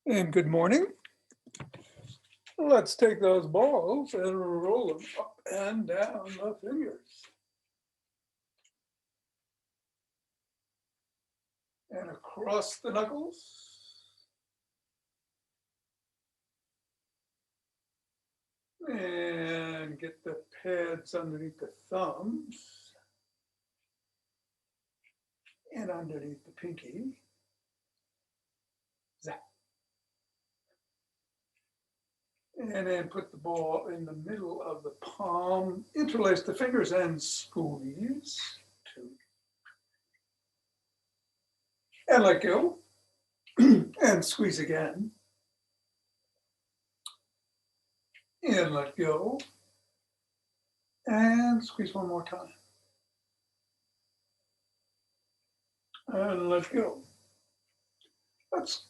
And good morning. Let's take those balls and roll them up and down the fingers. And across the knuckles. And get the pads underneath the thumbs. And underneath the pinky. Zap. And then put the ball in the middle of the palm, interlace the fingers and squeeze. 2. And let go. And squeeze again. And let go. And squeeze one more time. And let go. Let's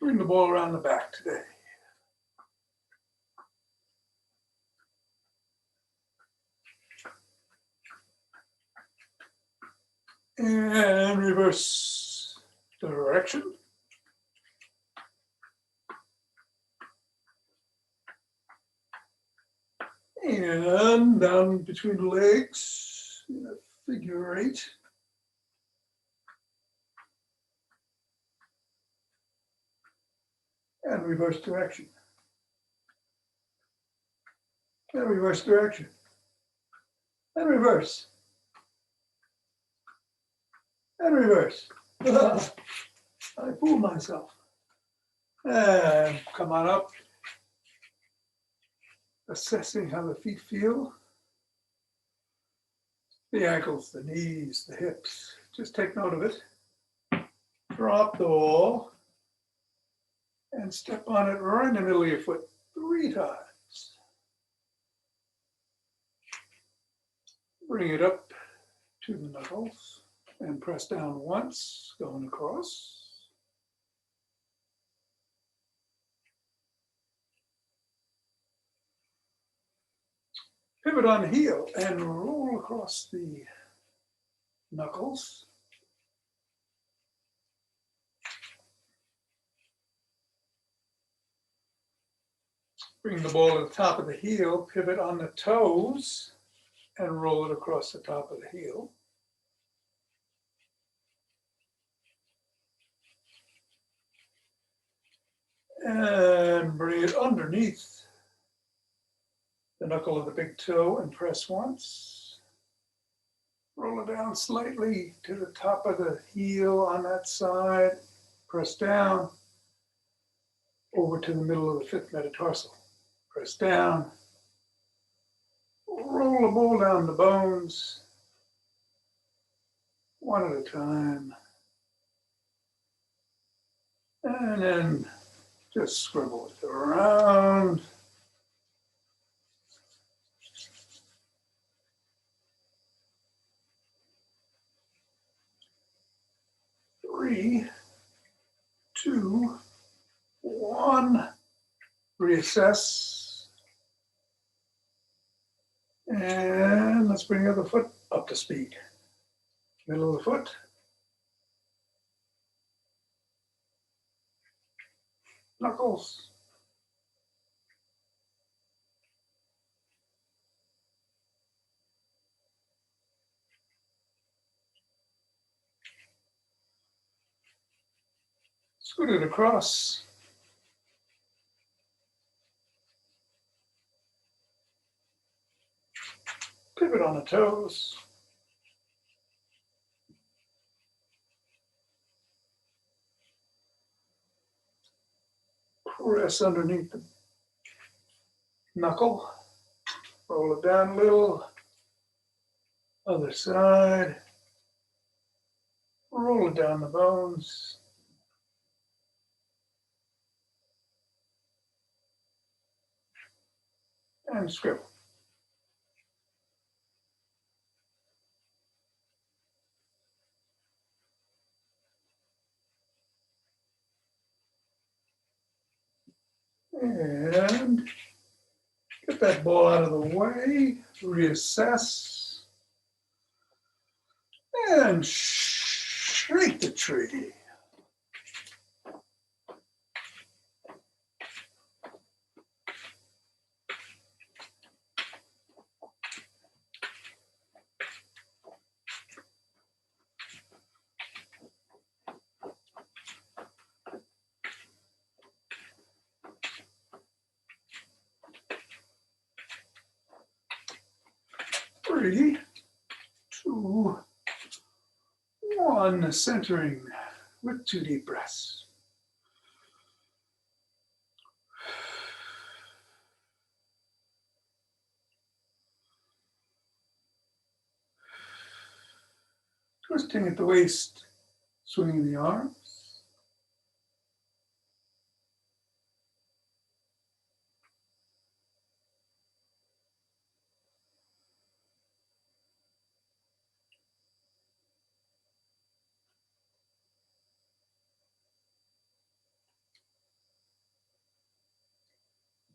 bring the ball around the back today. And reverse direction. And down between the legs, figure 8. And reverse direction. And reverse direction. And reverse. And reverse. I fooled myself. And come on up. Assessing how the feet feel. The ankles, the knees, the hips. Just take note of it. Drop the ball. And step on it right in the middle of your foot 3 times. Bring it up to the knuckles and press down once, going across. Pivot on the heel and roll across the knuckles. Bring the ball to the top of the heel, pivot on the toes, and roll it across the top of the heel. And bring it underneath the knuckle of the big toe and press once. Roll it down slightly to the top of the heel on that side. Press down over to the middle of the 5th metatarsal. Press down. Roll the ball down the bones. One at a time. And then just scribble it around. Three, 2, 1. Reassess. And let's bring the other foot up to speed. Middle of the foot. Knuckles. Scoot it across. Pivot on the toes. Press underneath the knuckle. Roll it down a little. Other side. Roll it down the bones. And scribble. And get that ball out of the way. Reassess. And shake the tree. 3, 2, 1. Centering with 2 deep breaths. Twisting at the waist, swinging the arms.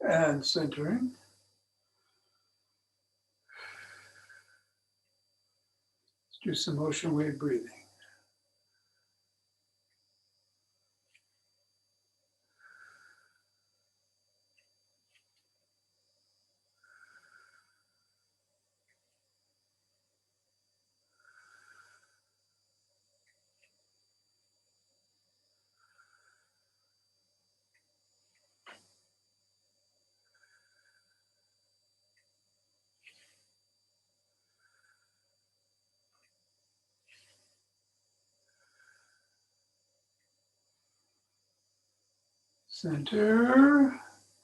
And centering. Let's do some motion wave breathing. Center.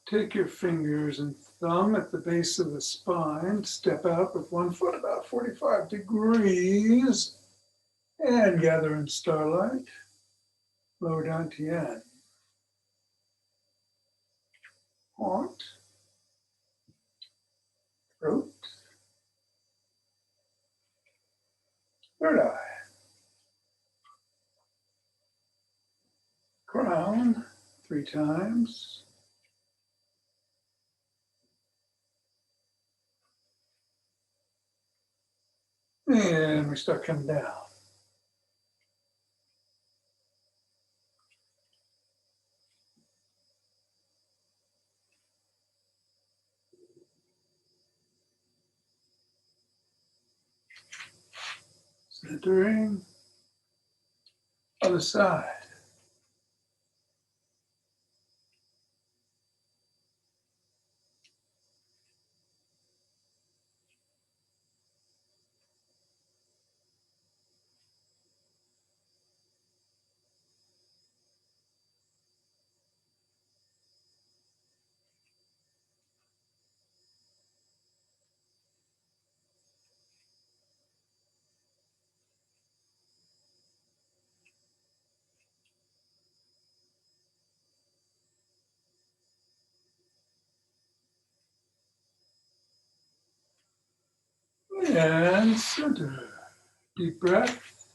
Take your fingers and thumb at the base of the spine. Step out with one foot about 45 degrees. And gather in starlight. Lower down Tien. Heart. Throat. Third eye. Crown. 3 times. And we start coming down. Centering. Other side. And center. Deep breath.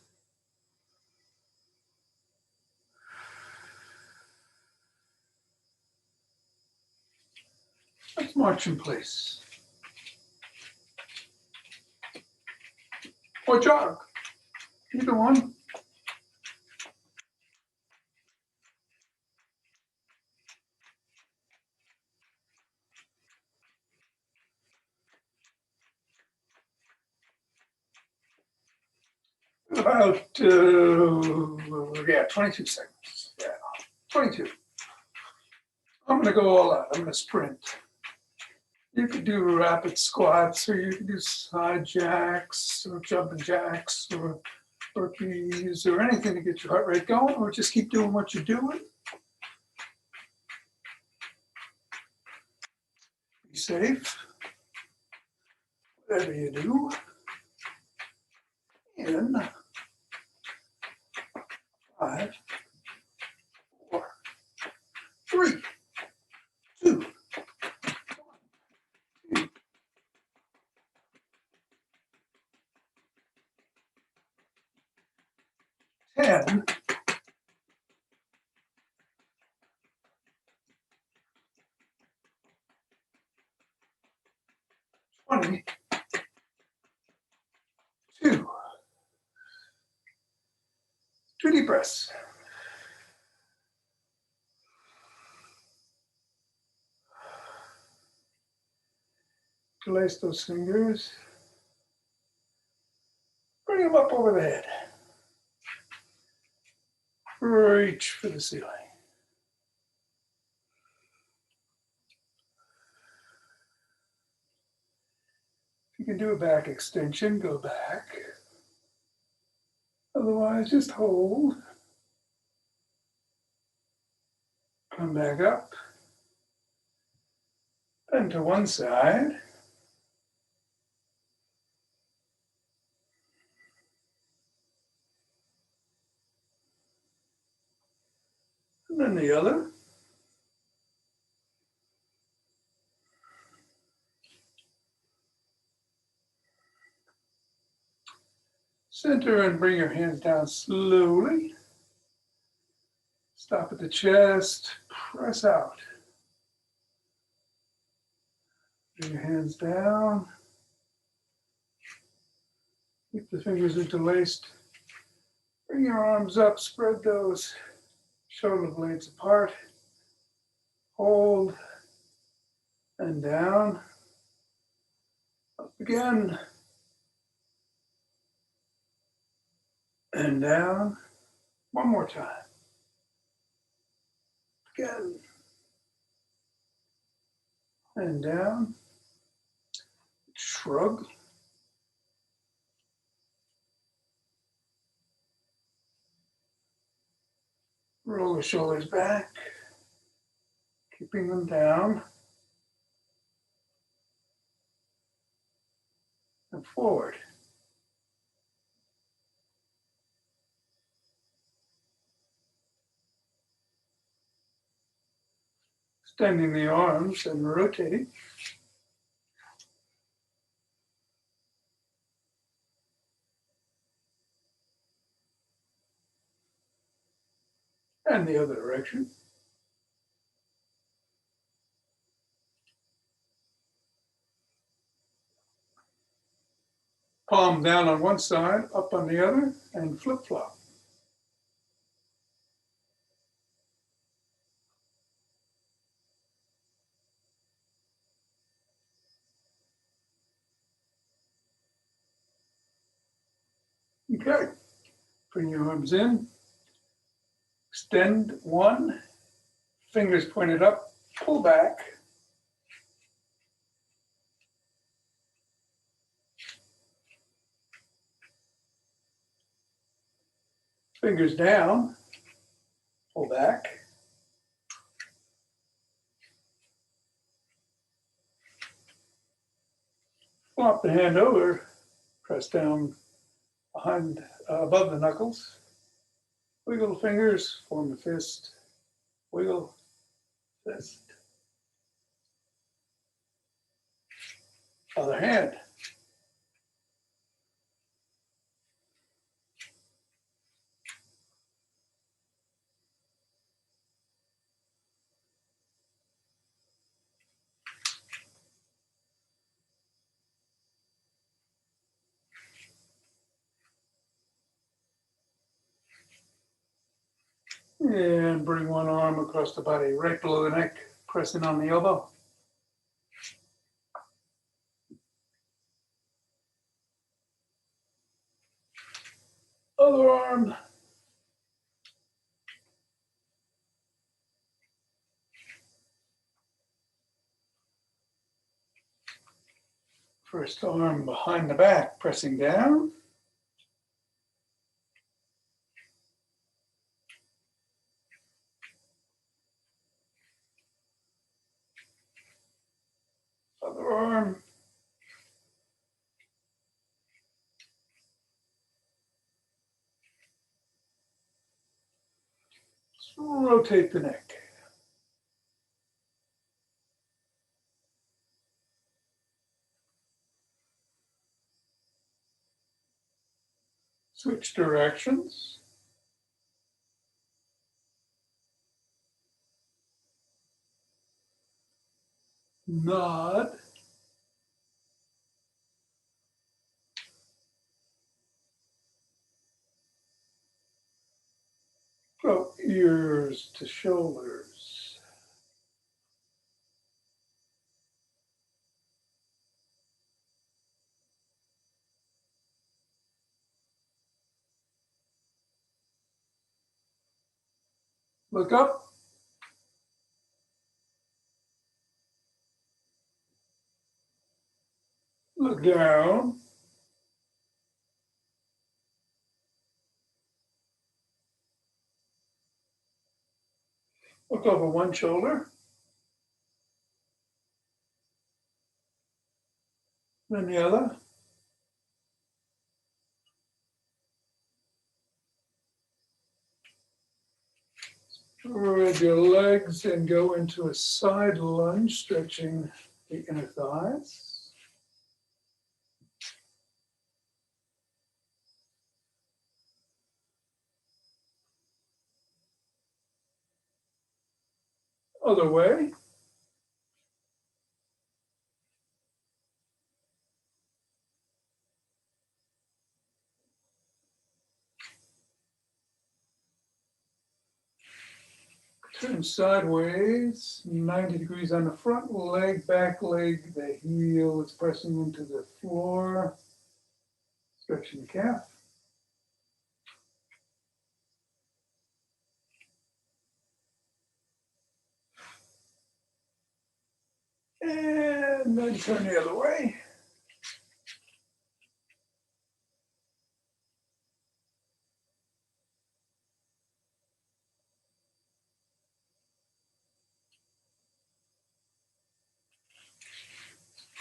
Let's march in place. Or jog. Either one. About, 22 seconds. Yeah, 22. I'm going to go all out. I'm going to sprint. You could do rapid squats, or you could do side jacks, or jumping jacks, or burpees, or anything to get your heart rate going, or just keep doing what you're doing. Be safe, whatever you do. In 5, 4, 3, 2, 10. 20. 2. 2 deep breaths. Interlace those fingers. Bring them up over the head. Reach for the ceiling. You can do a back extension, go back. Otherwise, just hold. Come back up. Then to one side. And then the other. Center and bring your hands down slowly. Stop at the chest, press out. Bring your hands down. Keep the fingers interlaced. Bring your arms up, spread those shoulder blades apart. Hold and down. Up again. And down. One more time. Again. And down. Shrug. Roll the shoulders back. Keeping them down. And forward. Extending the arms and rotating. And the other direction. Palm down on one side, up on the other, and flip-flop. Okay, bring your arms in. Extend one, fingers pointed up, pull back. Fingers down, pull back. Flop the hand over, press down behind, above the knuckles. Wiggle the fingers, form a fist. Wiggle, fist. Other hand. And bring one arm across the body, right below the neck, pressing on the elbow. Other arm. First arm behind the back, pressing down. Other arm. Rotate the neck. Switch directions. Nod. Go ears to shoulders. Look up. Look Look down. Look over one shoulder. Then the other. Spread your legs and go into a side lunge, stretching the inner thighs. Other way. Turn sideways, 90 degrees on the front leg, back leg, the heel is pressing into the floor, stretching the calf. And then turn the other way.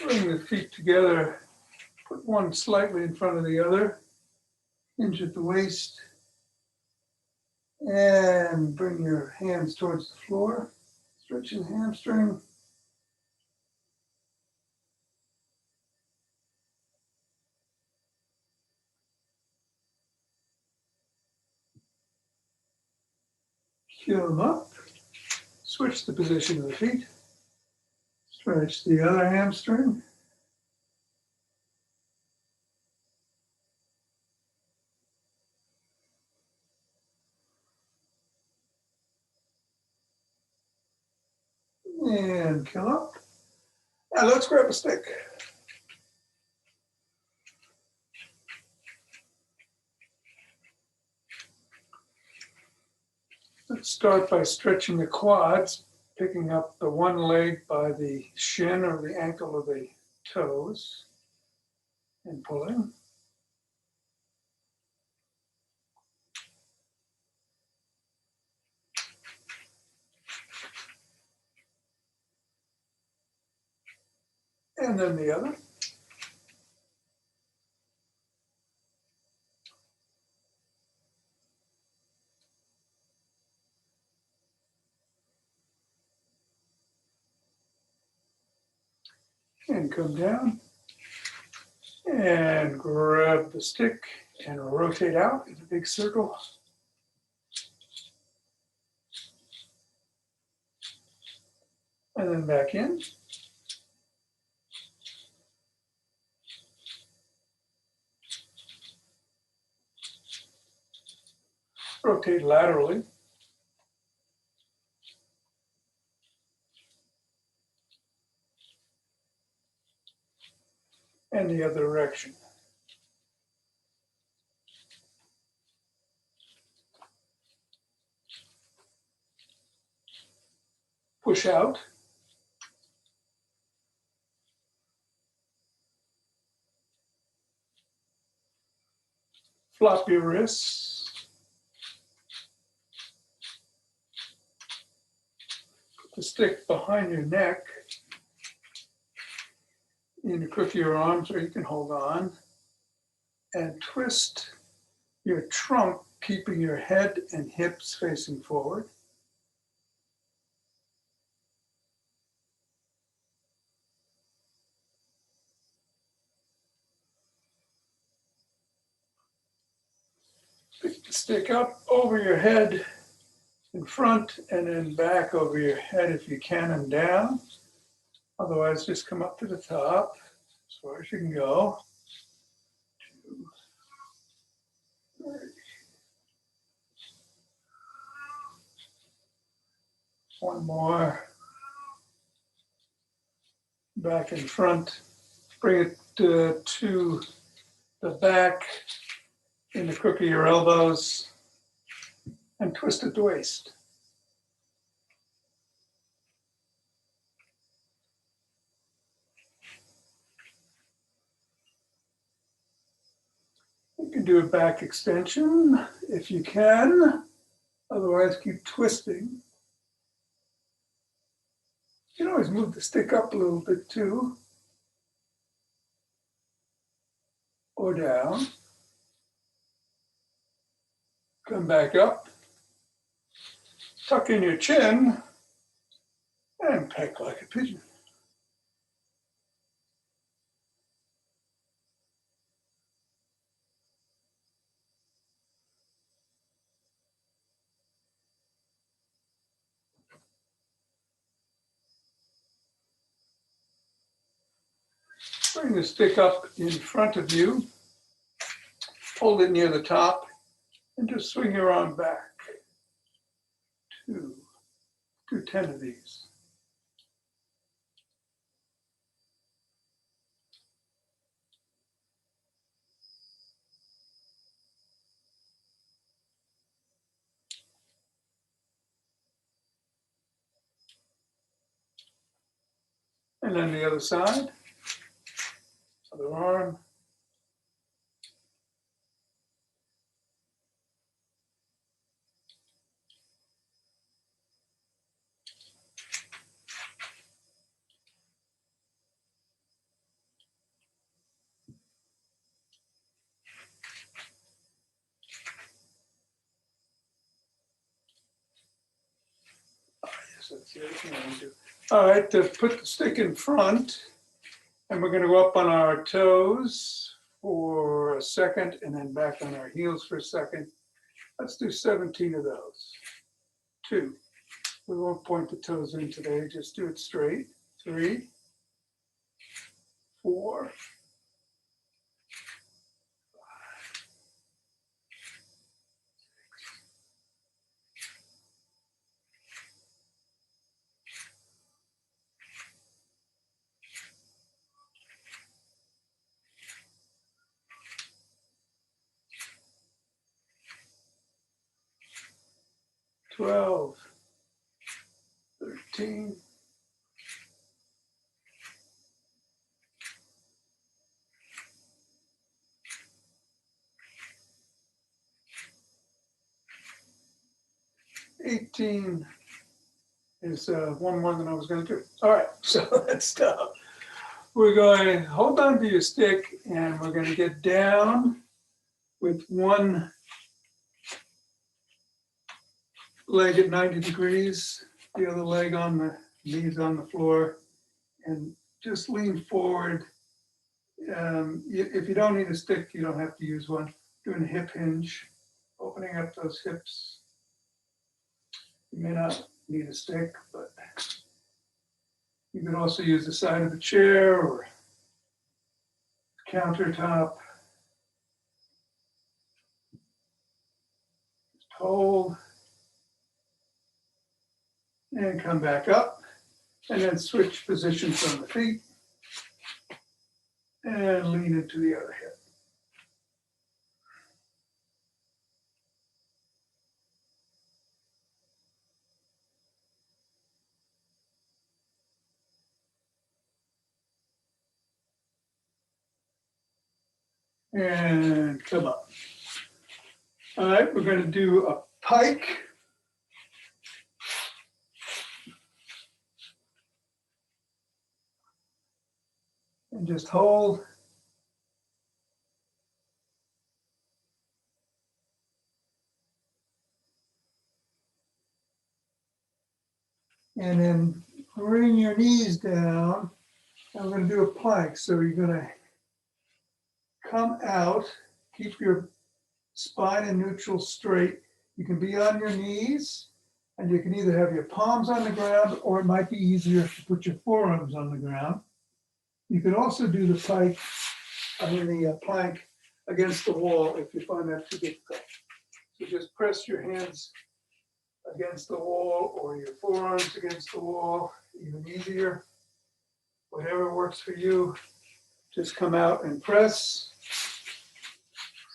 Bring the feet together, put one slightly in front of the other, hinge at the waist, and bring your hands towards the floor, stretching the hamstring. Heel them up, switch the position of the feet, stretch the other hamstring. And kill up. Now let's grab a stick. Let's start by stretching the quads, picking up the one leg by the shin or the ankle of the toes and pulling. And then the other. And come down and grab the stick and rotate out in a big circle. And then back in. Rotate laterally. And the other direction. Push out. Flop your wrists. Put the stick behind your neck in the crook of your arms, or you can hold on. And twist your trunk, keeping your head and hips facing forward. Pick the stick up over your head in front and then back over your head if you can and down. Otherwise, just come up to the top as far as you can go. 2, 3. One more. Back in front. Bring it to the back in the crook of your elbows and twist at the waist. can do a back extension if you can. Otherwise, keep twisting. You can always move the stick up a little bit too, or down. Come back up. Tuck in your chin and peck like a pigeon. Bring the stick up in front of you. Hold it near the top and just swing your arm back. Do 10 of these. And then the other side, other arm. That's the other thing I want to do. All right, to put the stick in front, and we're going to go up on our toes for a second and then back on our heels for a second. Let's do 17 of those. 2. We won't point the toes in today, just do it straight. 3, 4, 12, 13, 18 is one more than I was going to do. All right, so let's stop. We're going to hold on to your stick and we're going to get down with one leg at 90 degrees, the other leg on the knees on the floor, and just lean forward. If you don't need a stick, you don't have to use one. Doing a hip hinge, opening up those hips. You may not need a stick, but you can also use the side of the chair or countertop. Just hold and come back up, and then switch positions on the feet and lean into the other hip. And come up. All right, we're going to do a pike. And just hold. And then bring your knees down. And we're going to do a plank. So you're going to come out, keep your spine and neutral straight. You can be on your knees, and you can either have your palms on the ground, or it might be easier to put your forearms on the ground. You can also do the plank against the wall if you find that too difficult. So just press your hands against the wall or your forearms against the wall, even easier. Whatever works for you, just come out and press.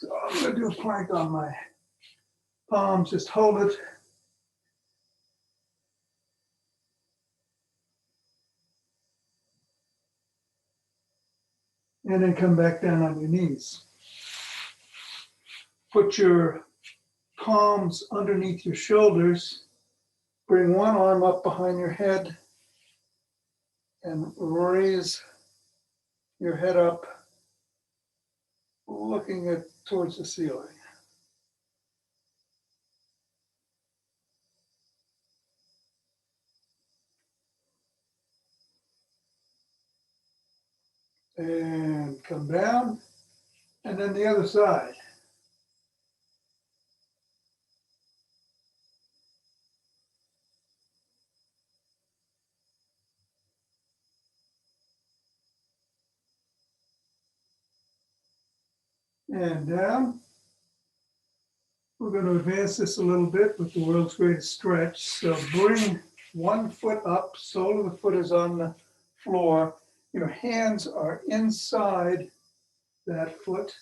So I'm going to do a plank on my palms, just hold it. And then come back down on your knees. put your palms underneath your shoulders. Bring one arm up behind your head and raise your head up, looking towards the ceiling. And come down, and then the other side. And down. We're going to advance this a little bit with the world's greatest stretch. So bring one foot up, sole of the foot is on the floor. Your hands are inside that foot.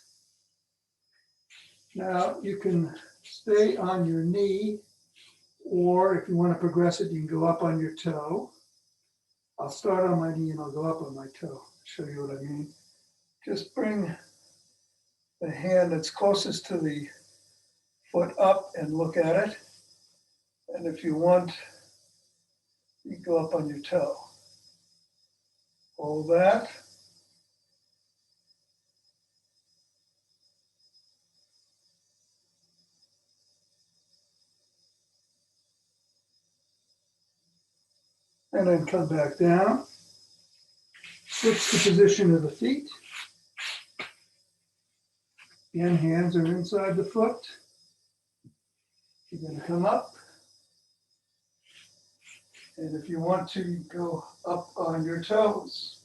Now you can stay on your knee, or if you want to progress it, you can go up on your toe. I'll start on my knee and I'll go up on my toe. Show you what I mean. Just bring the hand that's closest to the foot up and look at it. And if you want, you go up on your toe. Hold that. And then come back down. Switch the position of the feet. Again, hands are inside the foot. You're going to come up. And if you want to, you go up on your toes.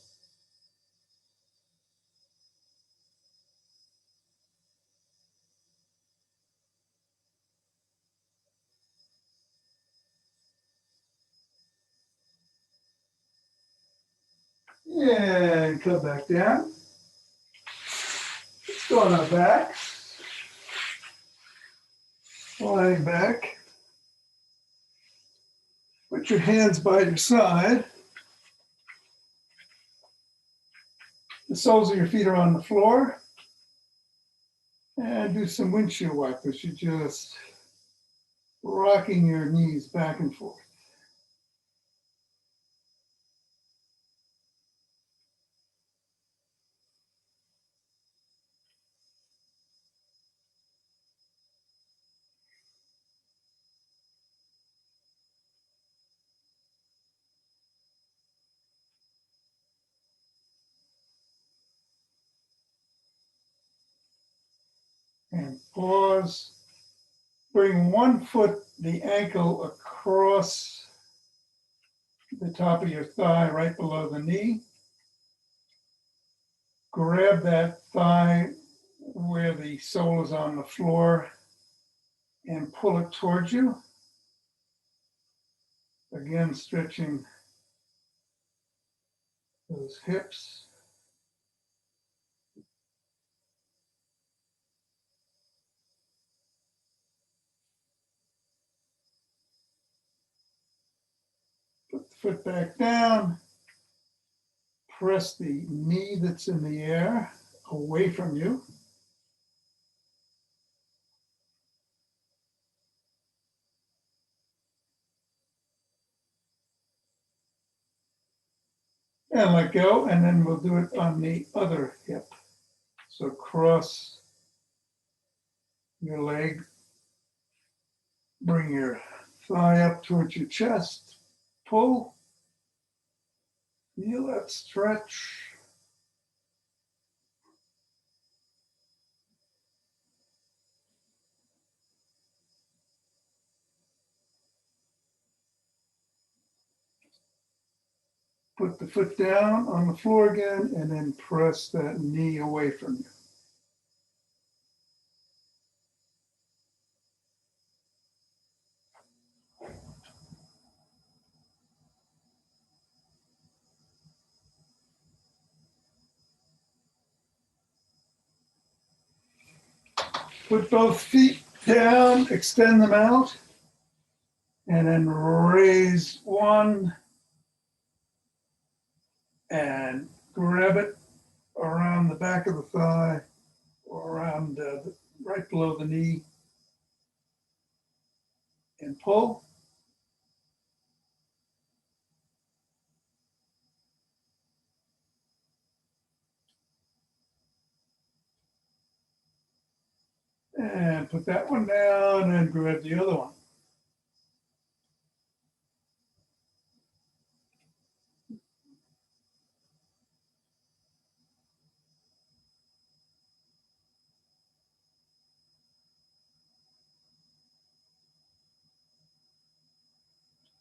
And come back down. Let's go on our backs. Lying back. Put your hands by your side. The soles of your feet are on the floor. And do some windshield wipers. You're just rocking your knees back and forth. And pause. Bring one foot, the ankle, across the top of your thigh, right below the knee. Grab that thigh where the sole is on the floor and pull it towards you. Again, stretching those hips. Put the foot back down. Press the knee that's in the air away from you. And let go, and then we'll do it on the other hip. So cross your leg, bring your thigh up towards your chest, pull, feel that stretch. Put the foot down on the floor again, and then press that knee away from you. Put both feet down, extend them out, and then raise one and grab it around the back of the thigh or around right below the knee and pull. And put that one down and grab the other one.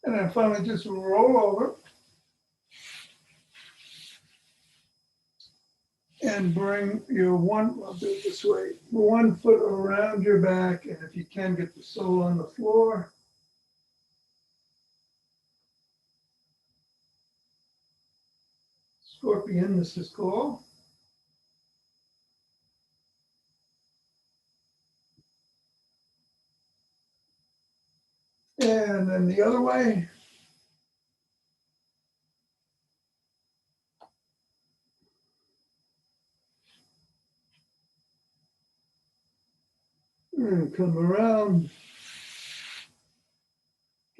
And then finally just roll over and bring your I'll do it this way, 1 foot around your back, and if you can, get the sole on the floor. Scorpion, this is called. And then the other way. And come around.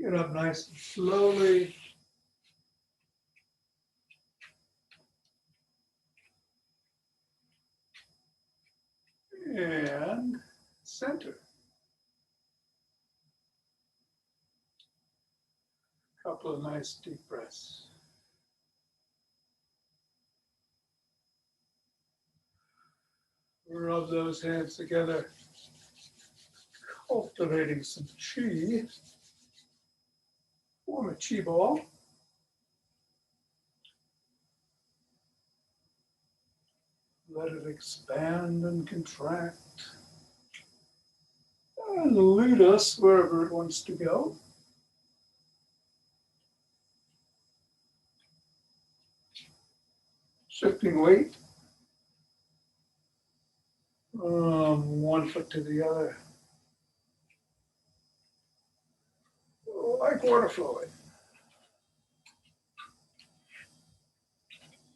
Get up nice and slowly. And center. Couple of nice deep breaths. Rub those hands together, cultivating some chi. Form a chi ball. Let it expand and contract. And lead us wherever it wants to go. Shifting weight. 1 foot to the other. Like water flowing.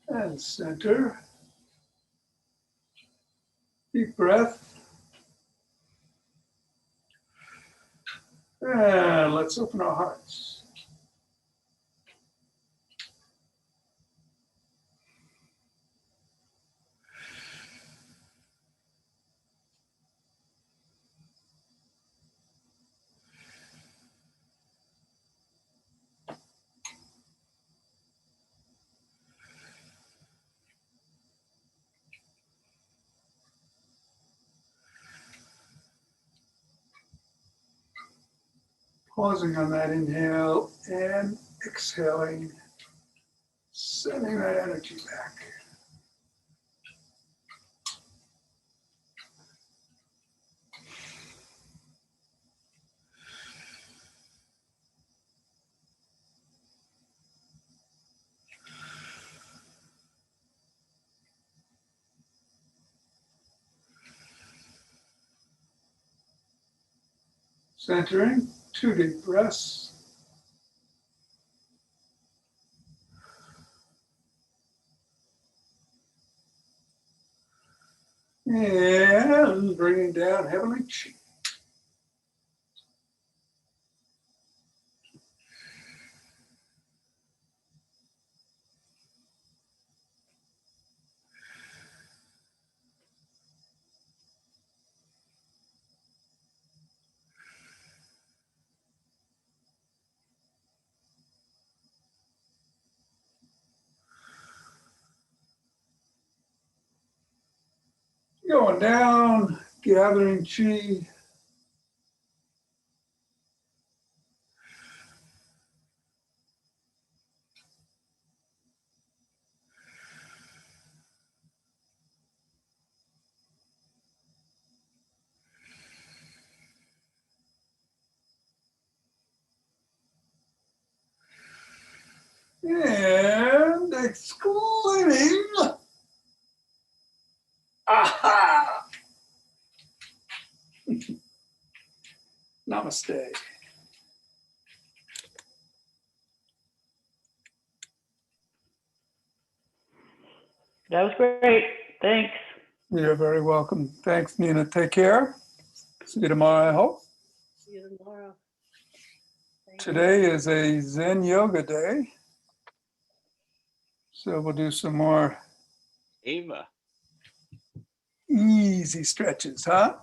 And center. Deep breath. And let's open our hearts. Pausing on that inhale and exhaling, sending that energy back. Centering, 2 deep breaths. And bringing down heavenly chi. Going down, gathering chi. And excluding. Aha! Namaste. That was great. Thanks. You're very welcome. Thanks, Nina. Take care. See you tomorrow, I hope. See you tomorrow. Today is a Zen Yoga day. So we'll do some more Ava. easy stretches, huh?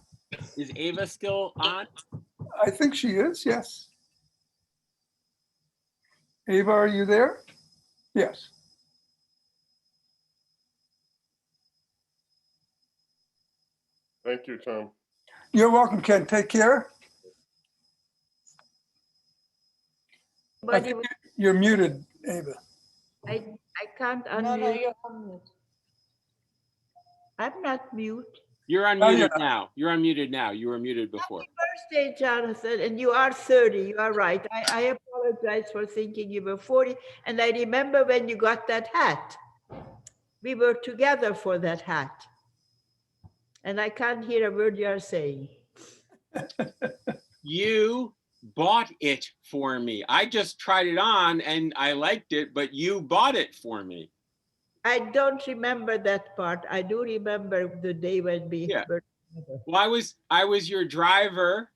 Is Ava still on? I think she is, yes. Ava, are you there? Yes. Thank you, Tom. You're welcome, Ken. Take care. I think you're muted, Ava. I can't unmute. No, you're on mute. I'm not mute. You're unmuted now. You're unmuted now. You were muted before. Happy birthday, Jonathan. And you are 30. You are right. I apologize for thinking you were 40. And I remember when you got that hat. We were together for that hat. And I can't hear a word you are saying. You bought it for me. I just tried it on and I liked it, but you bought it for me. I don't remember that part. I do remember the day when we were together. Well, I was your driver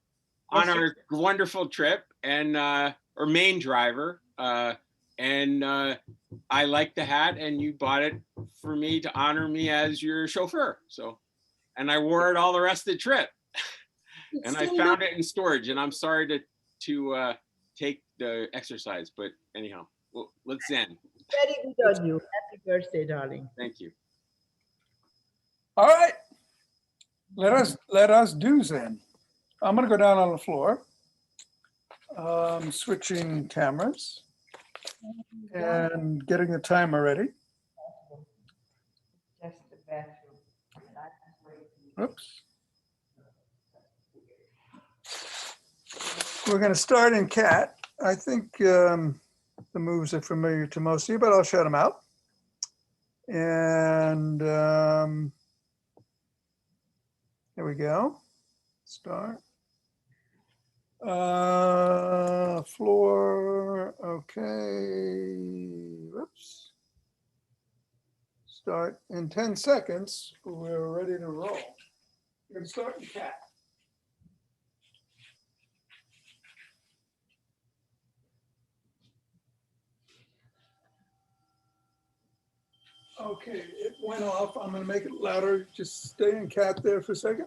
on Yes, our wonderful trip, and or main driver, and I liked the hat, and you bought it for me to honor me as your chauffeur. So, and I wore it all the rest of the trip, and I found it in storage. And I'm sorry to take the exercise, but anyhow, well, let's Zen. Very good on you. Happy birthday, darling. Thank you. All right. Let us do Zen. I'm going to go down on the floor. Switching cameras and getting the timer ready. Just the bathroom. Oops. We're going to start in cat. I think the moves are familiar to most of you, but I'll shout them out. And here we go. Start. Floor. Okay. Whoops. Start in 10 seconds. We're ready to roll. We're going to start in cat. Okay, it went off. I'm going to make it louder. Just stay in cat there for a second.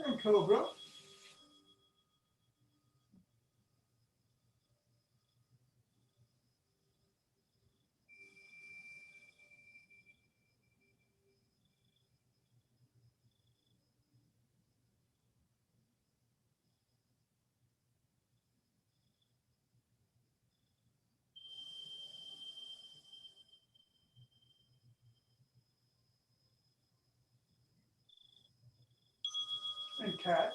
And Cobra. And cat.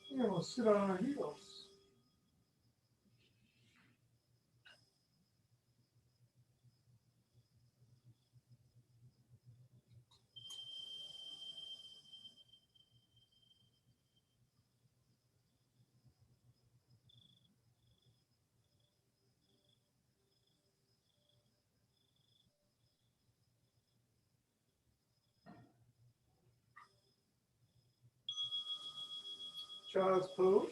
Yeah, we'll sit on our heels. Child's pose.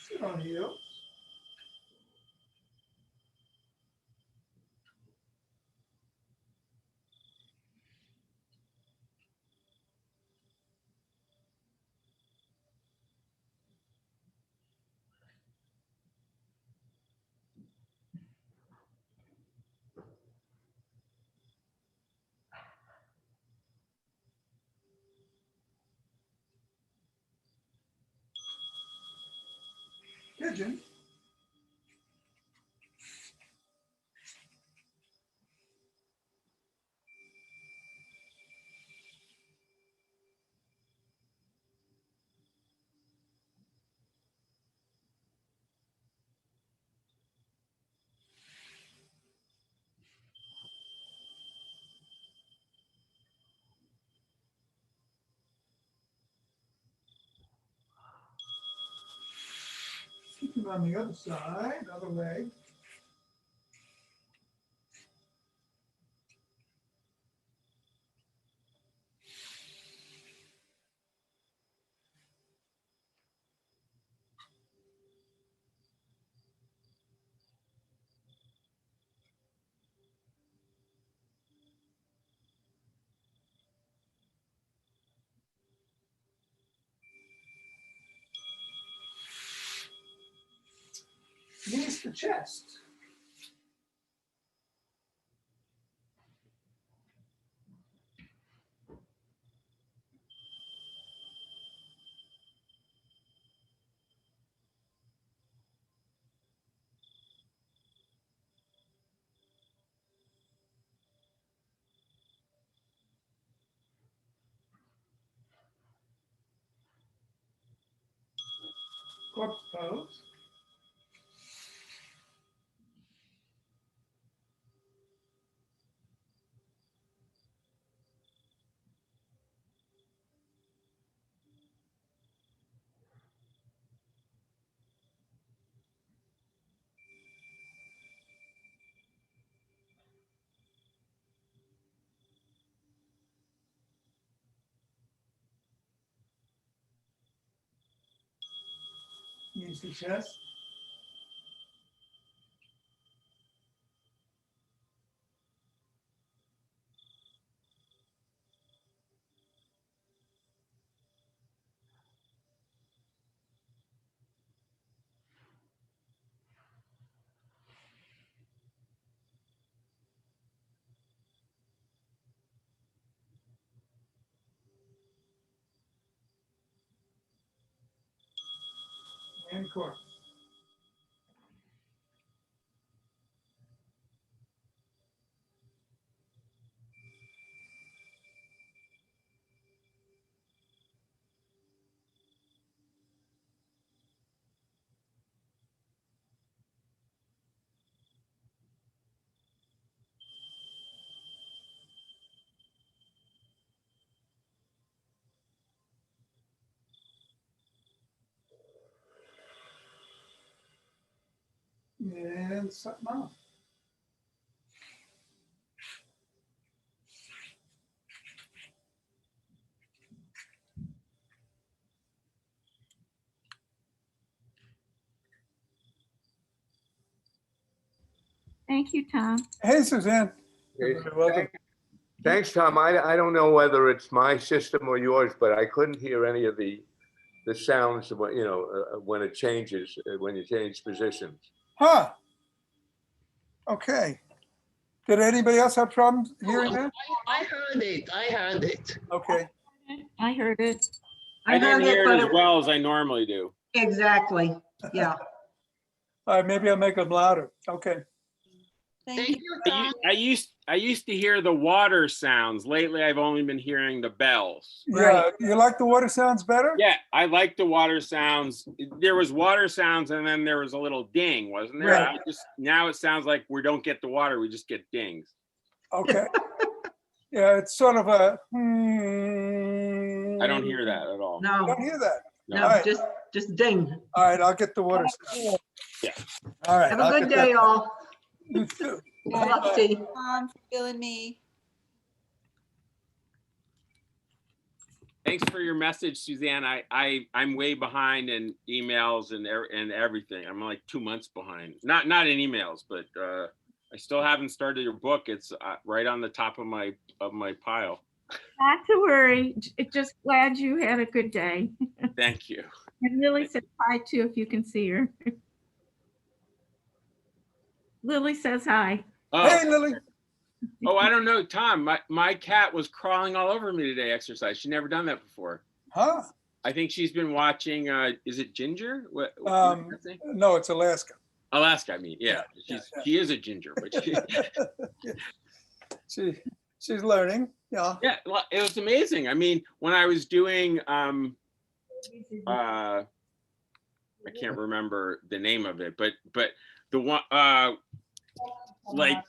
Sit on heels. Pigeon. Keep him on the other side, other leg. Knees to chest. Corpse pose. Knees to chest. And corpse. And something else. Thank you, Tom. Hey, Suzanne. Okay, You're welcome. Thanks, Tom. I don't know whether it's my system or yours, but I couldn't hear any of the sounds of what, when it changes, when you change positions. Huh. Okay. Did anybody else have problems hearing that? I heard it. I heard it. Okay. I heard it. I didn't heard it, hear but it as well as I normally do. exactly. Yeah. All right, maybe I'll make them louder. Okay. Thank you, I Tom. used to hear the water sounds. Lately, I've only been hearing the bells. Yeah, Right. you like the water sounds better? Yeah, I like the water sounds. There was water sounds, and then there was a little ding, wasn't there? Right. Now it sounds like we don't get the water; we just get dings. Okay. Yeah, it's sort of a. I don't hear that at all. You No, don't hear that. no, All right. just ding. All right, I'll get the water sound. Yeah. All right. Have a I'll good get that. day, all. You too. Good luck to you. For feeling me. Thanks for your message, Suzanne. I'm way behind in emails and everything. I'm like 2 months behind. Not in emails, but I still haven't started your book. It's right on the top of my pile. Not to worry. Just glad you had a good day. Thank you. And Lily said hi too, if you can see her. Lily says hi. Oh, Hey, Lily. oh, I don't know, Tom. My cat was crawling all over me today. Exercise. She's never done that before. Huh? I think she's been watching. Is it Ginger? What is that thing? No, it's Alaska. Alaska. I mean, yeah. Yeah, She is a ginger, but She's learning. Yeah. yeah, well, it was amazing. I mean, when I was doing I can't remember the name of it, but the one like